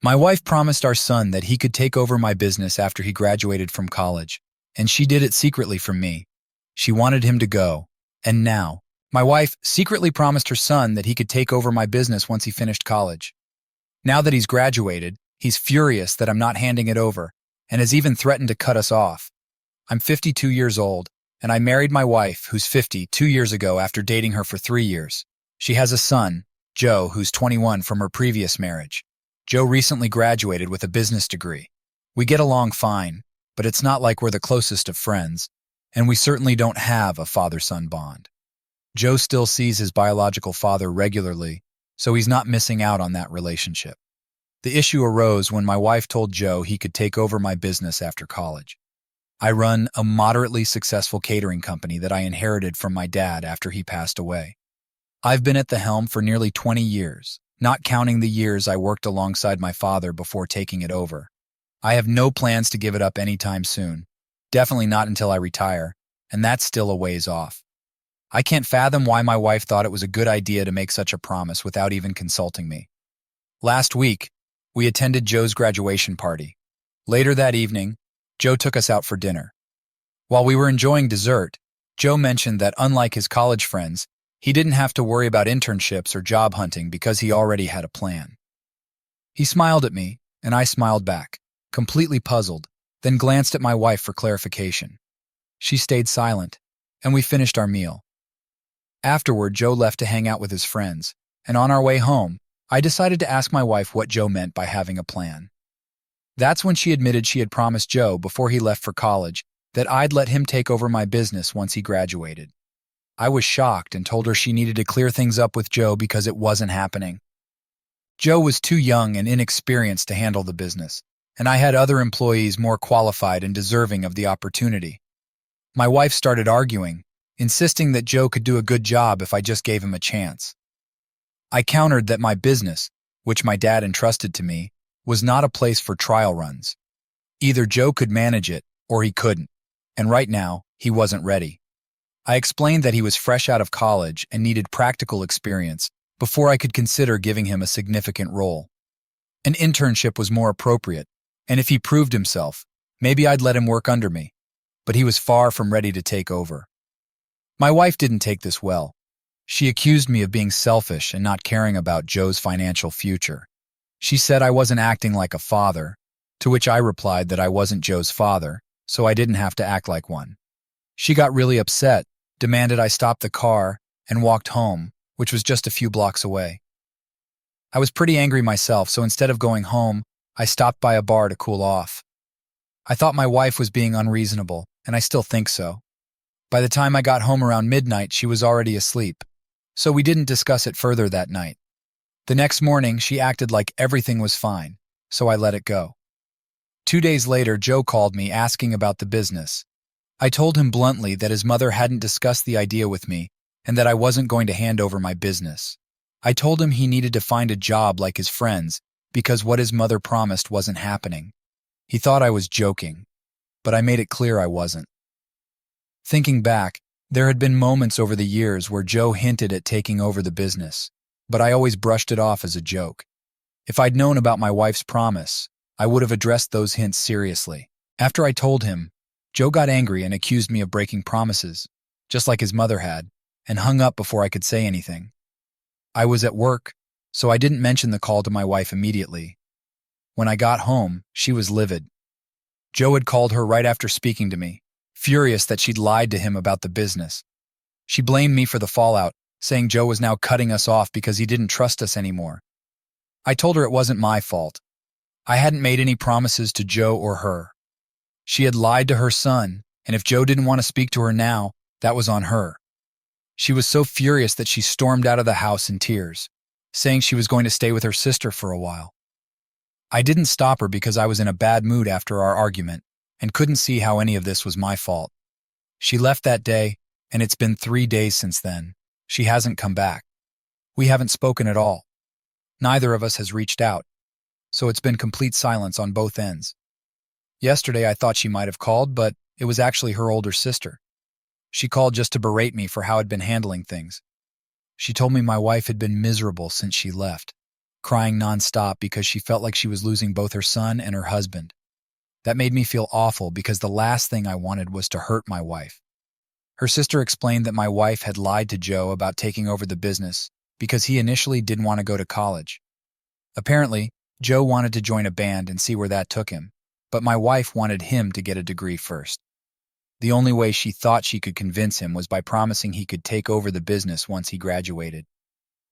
My wife promised our son that he could take over my business after he graduated from college, and she did it secretly from me. She wanted him to go, and now, my wife secretly promised her son that he could take over my business once he finished college. Now that he's graduated, he's furious that I'm not handing it over, and has even threatened to cut us off. I'm 52 years old, and I married my wife, who's 50, 2 years ago after dating her for 3 years. She has a son, Joe, who's 21 from her previous marriage. Joe recently graduated with a business degree. We get along fine, but it's not like we're the closest of friends, and we certainly don't have a father-son bond. Joe still sees his biological father regularly, so he's not missing out on that relationship. The issue arose when my wife told Joe he could take over my business after college. I run a moderately successful catering company that I inherited from my dad after he passed away. I've been at the helm for nearly 20 years, not counting the years I worked alongside my father before taking it over. I have no plans to give it up anytime soon, definitely not until I retire, and that's still a ways off. I can't fathom why my wife thought it was a good idea to make such a promise without even consulting me. Last week, we attended Joe's graduation party. Later that evening, Joe took us out for dinner. While we were enjoying dessert, Joe mentioned that unlike his college friends, he didn't have to worry about internships or job hunting because he already had a plan. He smiled at me, and I smiled back, completely puzzled, then glanced at my wife for clarification. She stayed silent, and we finished our meal. Afterward, Joe left to hang out with his friends, and on our way home, I decided to ask my wife what Joe meant by having a plan. That's when she admitted she had promised Joe before he left for college that I'd let him take over my business once he graduated. I was shocked and told her she needed to clear things up with Joe because it wasn't happening. Joe was too young and inexperienced to handle the business, and I had other employees more qualified and deserving of the opportunity. My wife started arguing, insisting that Joe could do a good job if I just gave him a chance. I countered that my business, which my dad entrusted to me, was not a place for trial runs. Either Joe could manage it or he couldn't, and right now, he wasn't ready. I explained that he was fresh out of college and needed practical experience before I could consider giving him a significant role. An internship was more appropriate, and if he proved himself, maybe I'd let him work under me, but he was far from ready to take over. My wife didn't take this well. She accused me of being selfish and not caring about Joe's financial future. She said I wasn't acting like a father, to which I replied that I wasn't Joe's father, so I didn't have to act like one. She got really upset, demanded I stop the car, and walked home, which was just a few blocks away. I was pretty angry myself, so instead of going home, I stopped by a bar to cool off. I thought my wife was being unreasonable, and I still think so. By the time I got home around midnight, she was already asleep, so we didn't discuss it further that night. The next morning, she acted like everything was fine, so I let it go. 2 days later, Joe called me asking about the business. I told him bluntly that his mother hadn't discussed the idea with me and that I wasn't going to hand over my business. I told him he needed to find a job like his friends because what his mother promised wasn't happening. He thought I was joking, but I made it clear I wasn't. Thinking back, there had been moments over the years where Joe hinted at taking over the business, but I always brushed it off as a joke. If I'd known about my wife's promise, I would have addressed those hints seriously. After I told him, Joe got angry and accused me of breaking promises, just like his mother had, and hung up before I could say anything. I was at work, so I didn't mention the call to my wife immediately. When I got home, she was livid. Joe had called her right after speaking to me, furious that she'd lied to him about the business. She blamed me for the fallout, saying Joe was now cutting us off because he didn't trust us anymore. I told her it wasn't my fault. I hadn't made any promises to Joe or her. She had lied to her son, and if Joe didn't want to speak to her now, that was on her. She was so furious that she stormed out of the house in tears, saying she was going to stay with her sister for a while. I didn't stop her because I was in a bad mood after our argument and couldn't see how any of this was my fault. She left that day, and it's been 3 days since then. She hasn't come back. We haven't spoken at all. Neither of us has reached out, so it's been complete silence on both ends. Yesterday I thought she might have called, but it was actually her older sister. She called just to berate me for how I'd been handling things. She told me my wife had been miserable since she left, crying nonstop because she felt like she was losing both her son and her husband. That made me feel awful because the last thing I wanted was to hurt my wife. Her sister explained that my wife had lied to Joe about taking over the business because he initially didn't want to go to college. Apparently, Joe wanted to join a band and see where that took him, but my wife wanted him to get a degree first. The only way she thought she could convince him was by promising he could take over the business once he graduated.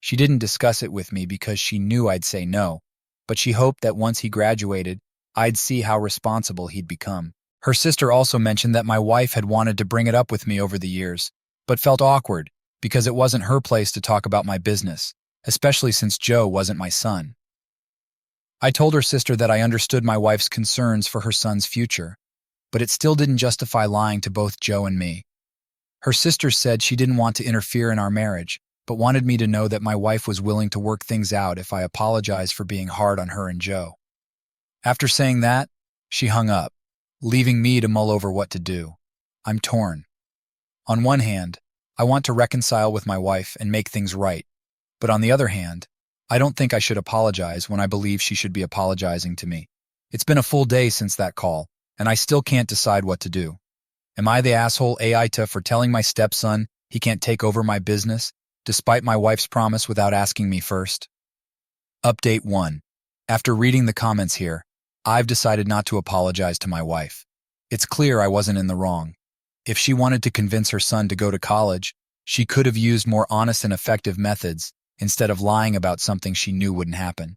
She didn't discuss it with me because she knew I'd say no, but she hoped that once he graduated, I'd see how responsible he'd become. Her sister also mentioned that my wife had wanted to bring it up with me over the years, but felt awkward because it wasn't her place to talk about my business, especially since Joe wasn't my son. I told her sister that I understood my wife's concerns for her son's future, but it still didn't justify lying to both Joe and me. Her sister said she didn't want to interfere in our marriage, but wanted me to know that my wife was willing to work things out if I apologized for being hard on her and Joe. After saying that, she hung up, leaving me to mull over what to do. I'm torn. On one hand, I want to reconcile with my wife and make things right, but on the other hand, I don't think I should apologize when I believe she should be apologizing to me. It's been a full day since that call, and I still can't decide what to do. Am I the asshole AITA for telling my stepson he can't take over my business, despite my wife's promise without asking me first? Update 1. After reading the comments here, I've decided not to apologize to my wife. It's clear I wasn't in the wrong. If she wanted to convince her son to go to college, she could have used more honest and effective methods instead of lying about something she knew wouldn't happen.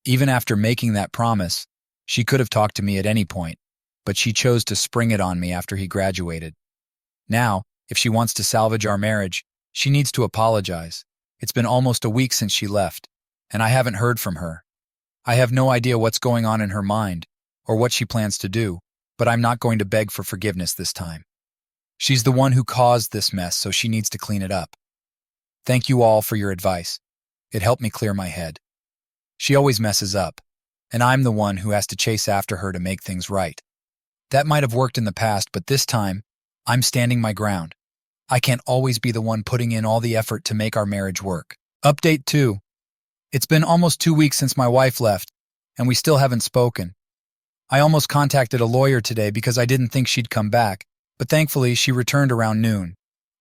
Even after making that promise, she could have talked to me at any point, but she chose to spring it on me after he graduated. Now, if she wants to salvage our marriage, she needs to apologize. It's been almost a week since she left, and I haven't heard from her. I have no idea what's going on in her mind or what she plans to do, but I'm not going to beg for forgiveness this time. She's the one who caused this mess, so she needs to clean it up. Thank you all for your advice. It helped me clear my head. She always messes up, and I'm the one who has to chase after her to make things right. That might have worked in the past, but this time, I'm standing my ground. I can't always be the one putting in all the effort to make our marriage work. Update 2. It's been almost 2 weeks since my wife left, and we still haven't spoken. I almost contacted a lawyer today because I didn't think she'd come back, but thankfully she returned around noon.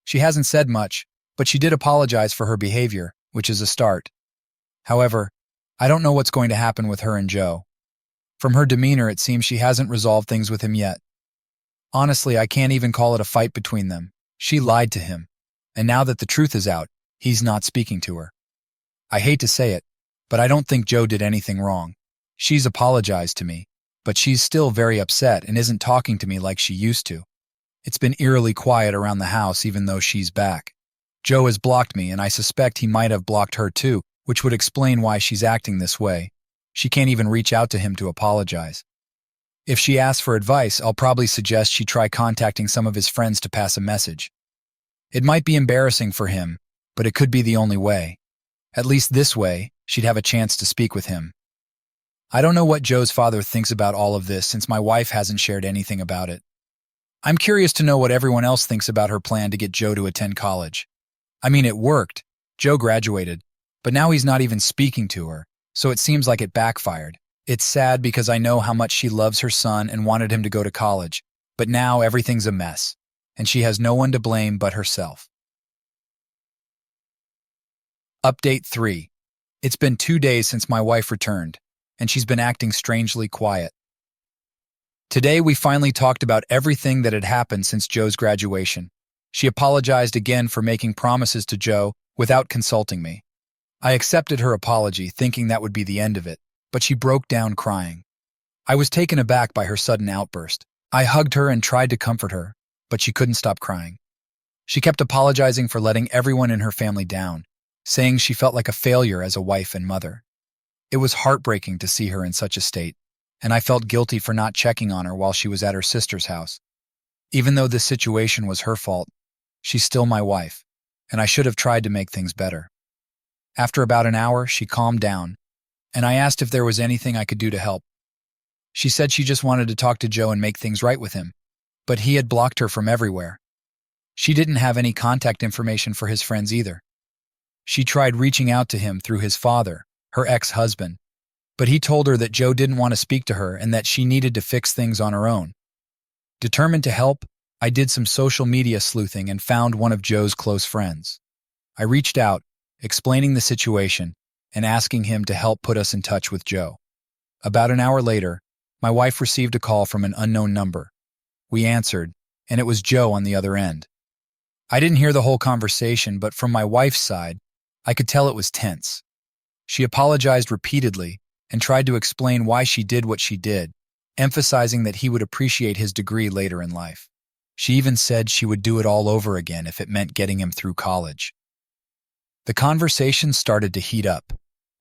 She hasn't said much, but she did apologize for her behavior, which is a start. However, I don't know what's going to happen with her and Joe. From her demeanor, it seems she hasn't resolved things with him yet. Honestly, I can't even call it a fight between them. She lied to him, and now that the truth is out, he's not speaking to her. I hate to say it, but I don't think Joe did anything wrong. She's apologized to me, but she's still very upset and isn't talking to me like she used to. It's been eerily quiet around the house even though she's back. Joe has blocked me, and I suspect he might have blocked her too, which would explain why she's acting this way. She can't even reach out to him to apologize. If she asks for advice, I'll probably suggest she try contacting some of his friends to pass a message. It might be embarrassing for him, but it could be the only way. At least this way, she'd have a chance to speak with him. I don't know what Joe's father thinks about all of this since my wife hasn't shared anything about it. I'm curious to know what everyone else thinks about her plan to get Joe to attend college. I mean, it worked. Joe graduated, but now he's not even speaking to her, so it seems like it backfired. It's sad because I know how much she loves her son and wanted him to go to college, but now everything's a mess, and she has no one to blame but herself. Update 3. It's been 2 days since my wife returned, and she's been acting strangely quiet. Today we finally talked about everything that had happened since Joe's graduation. She apologized again for making promises to Joe without consulting me. I accepted her apology, thinking that would be the end of it, but she broke down crying. I was taken aback by her sudden outburst. I hugged her and tried to comfort her, but she couldn't stop crying. She kept apologizing for letting everyone in her family down, saying she felt like a failure as a wife and mother. It was heartbreaking to see her in such a state, and I felt guilty for not checking on her while she was at her sister's house. Even though this situation was her fault, she's still my wife, and I should have tried to make things better. After about an hour, she calmed down, and I asked if there was anything I could do to help. She said she just wanted to talk to Joe and make things right with him, but he had blocked her from everywhere. She didn't have any contact information for his friends either. She tried reaching out to him through his father, her ex-husband. But he told her that Joe didn't want to speak to her and that she needed to fix things on her own. Determined to help, I did some social media sleuthing and found one of Joe's close friends. I reached out, explaining the situation and asking him to help put us in touch with Joe. About an hour later, my wife received a call from an unknown number. We answered, and it was Joe on the other end. I didn't hear the whole conversation, but from my wife's side, I could tell it was tense. She apologized repeatedly and tried to explain why she did what she did, emphasizing that he would appreciate his degree later in life. She even said she would do it all over again if it meant getting him through college. The conversation started to heat up.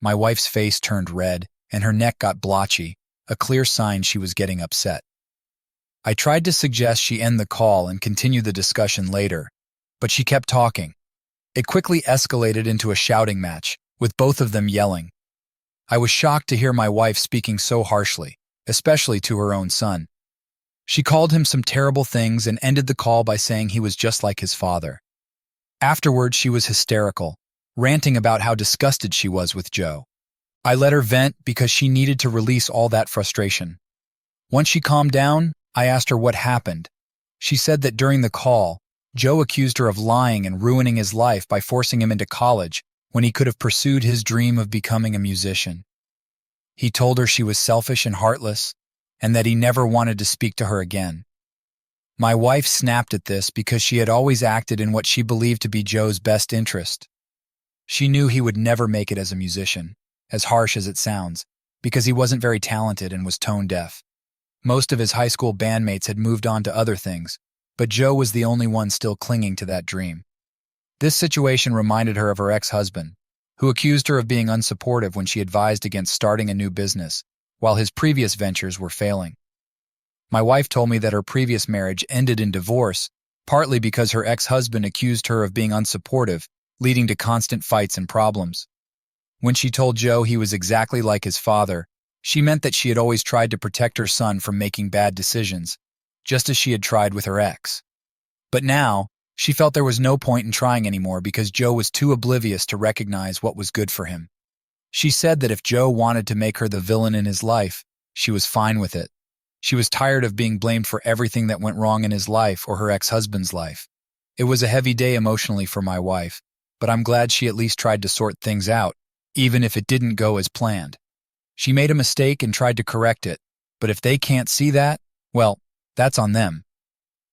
My wife's face turned red and her neck got blotchy, a clear sign she was getting upset. I tried to suggest she end the call and continue the discussion later, but she kept talking. It quickly escalated into a shouting match, with both of them yelling. I was shocked to hear my wife speaking so harshly, especially to her own son. She called him some terrible things and ended the call by saying he was just like his father. Afterward, she was hysterical, ranting about how disgusted she was with Joe. I let her vent because she needed to release all that frustration. Once she calmed down, I asked her what happened. She said that during the call, Joe accused her of lying and ruining his life by forcing him into college when he could have pursued his dream of becoming a musician. He told her she was selfish and heartless, and that he never wanted to speak to her again. My wife snapped at this because she had always acted in what she believed to be Joe's best interest. She knew he would never make it as a musician, as harsh as it sounds, because he wasn't very talented and was tone deaf. Most of his high school bandmates had moved on to other things, but Joe was the only one still clinging to that dream. This situation reminded her of her ex-husband, who accused her of being unsupportive when she advised against starting a new business, while his previous ventures were failing. My wife told me that her previous marriage ended in divorce, partly because her ex-husband accused her of being unsupportive, leading to constant fights and problems. When she told Joe he was exactly like his father, she meant that she had always tried to protect her son from making bad decisions, just as she had tried with her ex. But now, she felt there was no point in trying anymore because Joe was too oblivious to recognize what was good for him. She said that if Joe wanted to make her the villain in his life, she was fine with it. She was tired of being blamed for everything that went wrong in his life or her ex-husband's life. It was a heavy day emotionally for my wife, but I'm glad she at least tried to sort things out, even if it didn't go as planned. She made a mistake and tried to correct it, but if they can't see that, well, that's on them.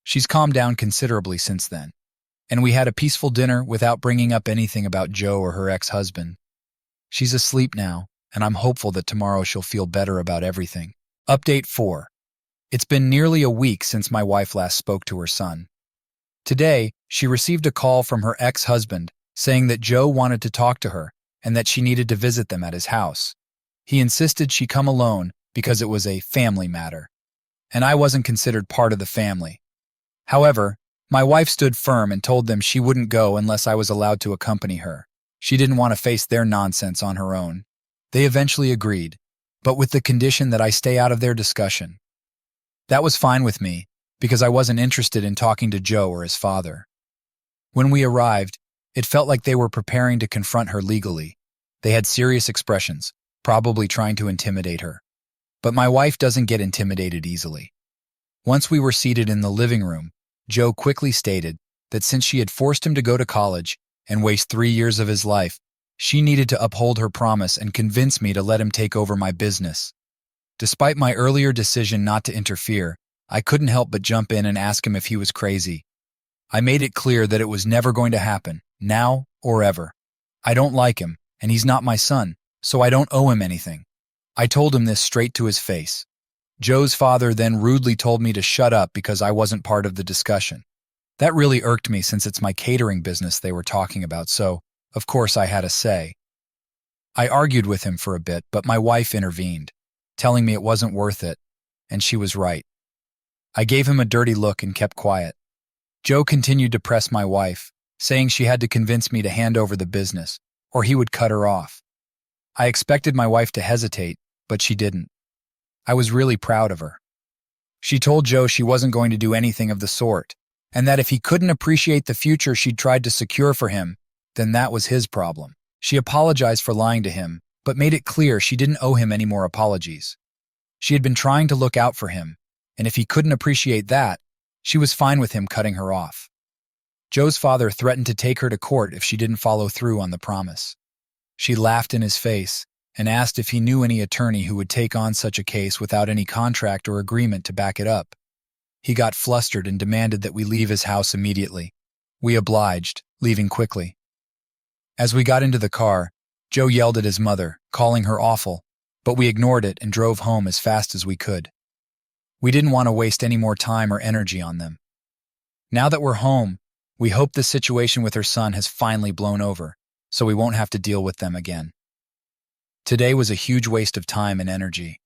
She's calmed down considerably since then, and we had a peaceful dinner without bringing up anything about Joe or her ex-husband. She's asleep now, and I'm hopeful that tomorrow she'll feel better about everything. Update 4. It's been nearly a week since my wife last spoke to her son. Today, she received a call from her ex-husband saying that Joe wanted to talk to her and that she needed to visit them at his house. He insisted she come alone because it was a family matter, and I wasn't considered part of the family. However, my wife stood firm and told them she wouldn't go unless I was allowed to accompany her. She didn't want to face their nonsense on her own. They eventually agreed, but with the condition that I stay out of their discussion. That was fine with me, because I wasn't interested in talking to Joe or his father. When we arrived, it felt like they were preparing to confront her legally. They had serious expressions, probably trying to intimidate her. But my wife doesn't get intimidated easily. Once we were seated in the living room, Joe quickly stated that since she had forced him to go to college and waste 3 years of his life, she needed to uphold her promise and convince me to let him take over my business. Despite my earlier decision not to interfere, I couldn't help but jump in and ask him if he was crazy. I made it clear that it was never going to happen, now or ever. I don't like him, and he's not my son, so I don't owe him anything. I told him this straight to his face. Joe's father then rudely told me to shut up because I wasn't part of the discussion. That really irked me since it's my catering business they were talking about, so, of course, I had a say. I argued with him for a bit, but my wife intervened, telling me it wasn't worth it, and she was right. I gave him a dirty look and kept quiet. Joe continued to press my wife, saying she had to convince me to hand over the business, or he would cut her off. I expected my wife to hesitate, but she didn't. I was really proud of her. She told Joe she wasn't going to do anything of the sort, and that if he couldn't appreciate the future she'd tried to secure for him, then that was his problem. She apologized for lying to him, but made it clear she didn't owe him any more apologies. She had been trying to look out for him, and if he couldn't appreciate that, she was fine with him cutting her off. Joe's father threatened to take her to court if she didn't follow through on the promise. She laughed in his face and asked if he knew any attorney who would take on such a case without any contract or agreement to back it up. He got flustered and demanded that we leave his house immediately. We obliged, leaving quickly. As we got into the car, Joe yelled at his mother, calling her awful, but we ignored it and drove home as fast as we could. We didn't want to waste any more time or energy on them. Now that we're home, we hope the situation with her son has finally blown over, so we won't have to deal with them again. Today was a huge waste of time and energy.